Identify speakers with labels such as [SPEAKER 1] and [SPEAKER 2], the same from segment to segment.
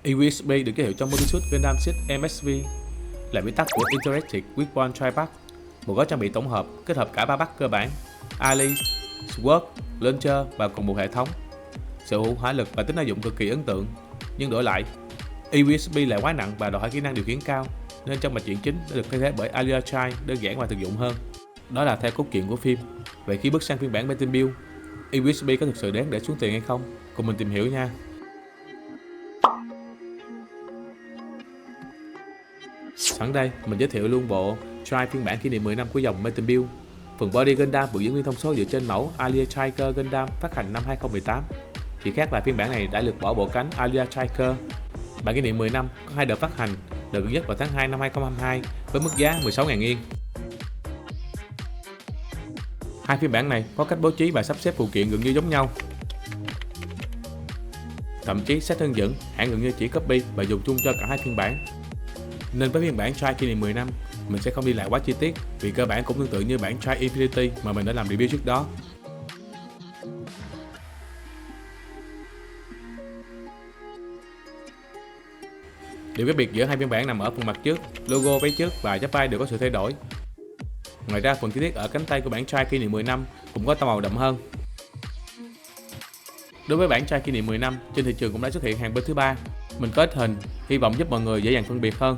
[SPEAKER 1] eUSB được giới thiệu trong Multisuit Gundam Seed MSV là viết tắt của Interactive Weapon Tri-Pack, một gói trang bị tổng hợp kết hợp cả ba bắt cơ bản, Ali, Sword, Launcher và cùng một hệ thống. Sở hữu hỏa lực và tính năng dụng cực kỳ ấn tượng, nhưng đổi lại, eUSB lại quá nặng và đòi hỏi kỹ năng điều khiển cao, nên trong mạch truyện chính đã được thay thế bởi Alia Child đơn giản và thực dụng hơn. Đó là theo cốt truyện của phim. Vậy khi bước sang phiên bản Battle Build, eUSB có thực sự đáng để xuống tiền hay không? Cùng mình tìm hiểu nha. Sẵn đây, mình giới thiệu luôn bộ Tri phiên bản kỷ niệm 10 năm của dòng Battle Build. Phần body Gundam được giữ nguyên thông số dựa trên mẫu Alia Tiger Gundam phát hành năm 2018. Chỉ khác là phiên bản này đã lược bỏ bộ cánh Alia Tiger. Bản kỷ niệm 10 năm có 2 đợt phát hành, đợt gần nhất vào tháng 2 năm 2022 với mức giá 16.000 Yên. Hai phiên bản này có cách bố trí và sắp xếp phụ kiện gần như giống nhau. Thậm chí set hướng dẫn, hãng gần như chỉ copy và dùng chung cho cả hai phiên bản. Nên với phiên bản Tri kỷ niệm 10 năm, mình sẽ không đi lại quá chi tiết vì cơ bản cũng tương tự như bản Tri Infinity mà mình đã làm review trước đó. Điều khác biệt giữa hai phiên bản nằm ở phần mặt trước, logo váy trước và giáp vai đều có sự thay đổi. Ngoài ra, phần chi tiết ở cánh tay của bản Tri kỷ niệm 10 năm cũng có tông màu đậm hơn. Đối với bản Tri kỷ niệm 10 năm, trên thị trường cũng đã xuất hiện hàng bên thứ ba. Mình có ít hình, hy vọng giúp mọi người dễ dàng phân biệt hơn.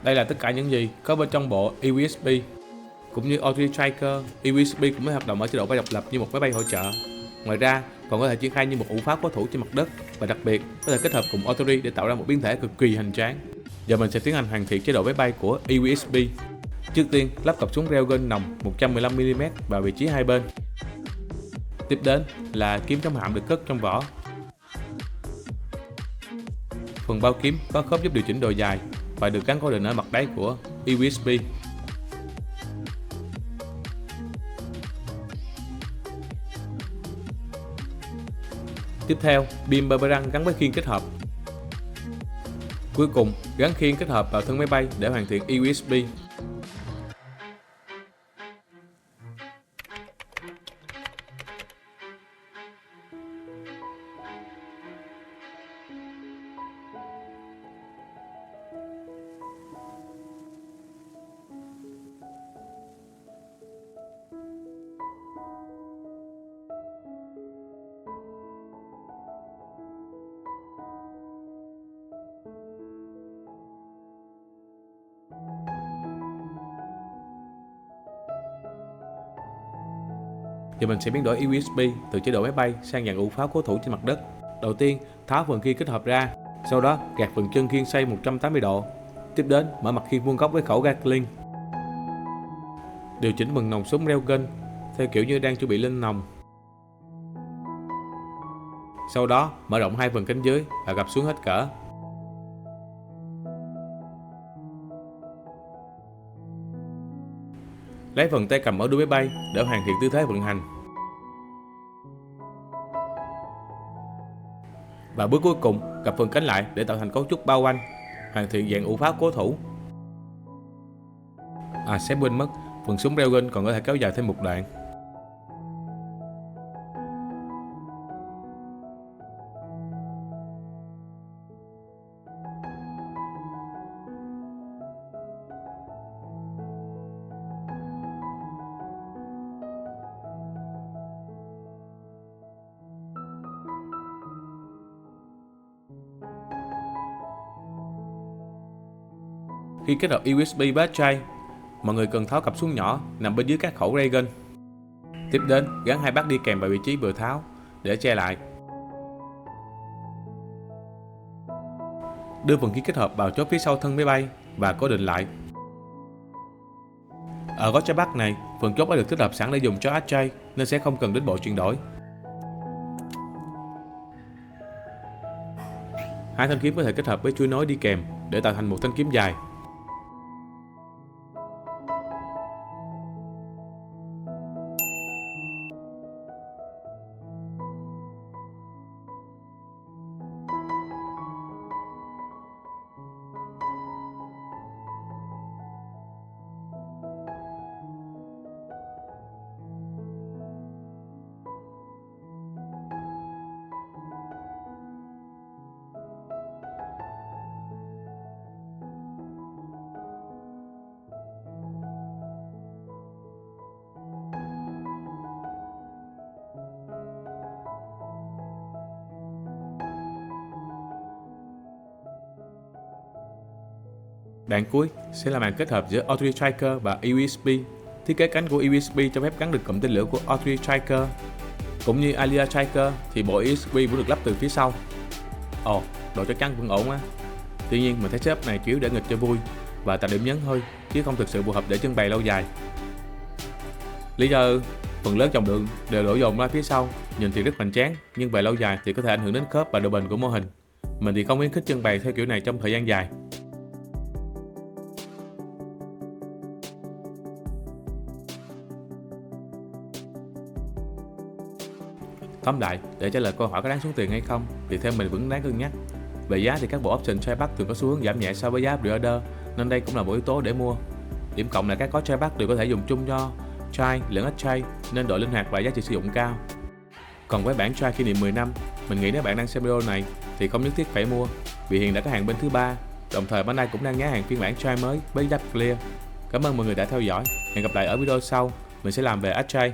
[SPEAKER 1] Đây là tất cả những gì có bên trong bộ eUSB. Cũng như Auto Striker, eUSB cũng mới hoạt động ở chế độ bay độc lập như một máy bay hỗ trợ. Ngoài ra, còn có thể triển khai như một ủ pháo cố thủ trên mặt đất và đặc biệt có thể kết hợp cùng Auto để tạo ra một biến thể cực kỳ hoành tráng. Giờ mình sẽ tiến hành hoàn thiện chế độ máy bay của eUSB. Trước tiên, lắp cặp súng Railgun nòng 115mm vào vị trí hai bên. Tiếp đến là kiếm chống hạm được cất trong vỏ. Phần bao kiếm có khớp giúp điều chỉnh độ dài và được gắn cố định ở mặt đáy của eUSB. Tiếp theo, beam boomerang gắn với khiên kết hợp. Cuối cùng, gắn khiên kết hợp vào thân máy bay để hoàn thiện eUSB. Giờ mình sẽ biến đổi eUSB từ chế độ máy bay sang dạng ụ pháo cố thủ trên mặt đất. Đầu tiên, tháo phần khiên kết hợp ra, sau đó gạt phần chân khiên xoay 180 độ. Tiếp đến, mở mặt khiên vuông góc với khẩu Gatling. Điều chỉnh phần nòng súng Railgun theo kiểu như đang chuẩn bị lên nòng. Sau đó, mở rộng hai phần cánh dưới và gập xuống hết cỡ. Lấy phần tay cầm ở đuôi máy bay để hoàn thiện tư thế vận hành. Và bước cuối cùng, gập phần cánh lại để tạo thành cấu trúc bao quanh, hoàn thiện dạng ụ pháo cố thủ. Sếp quên mất, phần súng Railgun còn có thể kéo dài thêm một đoạn. Khi kết hợp eUSB với Tri, mọi người cần tháo cặp súng nhỏ nằm bên dưới các khẩu Raygun. Tiếp đến, gắn hai bát đi kèm vào vị trí vừa tháo để che lại. Đưa phần khí kết hợp vào chốt phía sau thân máy bay và cố định lại. Ở gói trái bát này, phần chốt đã được tích hợp sẵn để dùng cho AJ nên sẽ không cần đến bộ chuyển đổi. Hai thanh kiếm có thể kết hợp với chuôi nối đi kèm để tạo thành một thanh kiếm dài. Đoạn cuối sẽ là màn kết hợp giữa Auto Striker và USB. Thiết kế cánh của USB cho phép gắn được cụm tên lửa của Auto Striker. Cũng như Alia Striker thì bộ USB vẫn được lắp từ phía sau. Ồ, độ chắc chắn vẫn ổn á. Tuy nhiên mình thấy setup này chủ yếu để nghịch cho vui và tạo điểm nhấn thôi, chứ không thực sự phù hợp để trưng bày lâu dài. Lý do phần lớn dòng đường đều đổ dồn ra phía sau, nhìn thì rất hoành tráng, nhưng về lâu dài thì có thể ảnh hưởng đến khớp và độ bền của mô hình. Mình thì không khuyến khích trưng bày theo kiểu này trong thời gian dài. Tóm lại, để trả lời câu hỏi có đáng xuống tiền hay không thì theo mình vẫn đáng cân nhắc. Về giá thì các bộ option tryback thường có xu hướng giảm nhẹ so với giá pre-order, nên đây cũng là một yếu tố để mua. Điểm cộng là các gói tryback đều có thể dùng chung cho try lẫn x-tray, nên độ linh hoạt và giá trị sử dụng cao. Còn với bản try kỷ niệm 10 năm, mình nghĩ nếu bạn đang xem video này thì không nhất thiết phải mua, vì hiện đã có hàng bên thứ ba. Đồng thời Bandai cũng đang nhá hàng phiên bản try mới với giáp clear. Cảm ơn mọi người đã theo dõi. Hẹn gặp lại ở video sau, mình sẽ làm về x-tray.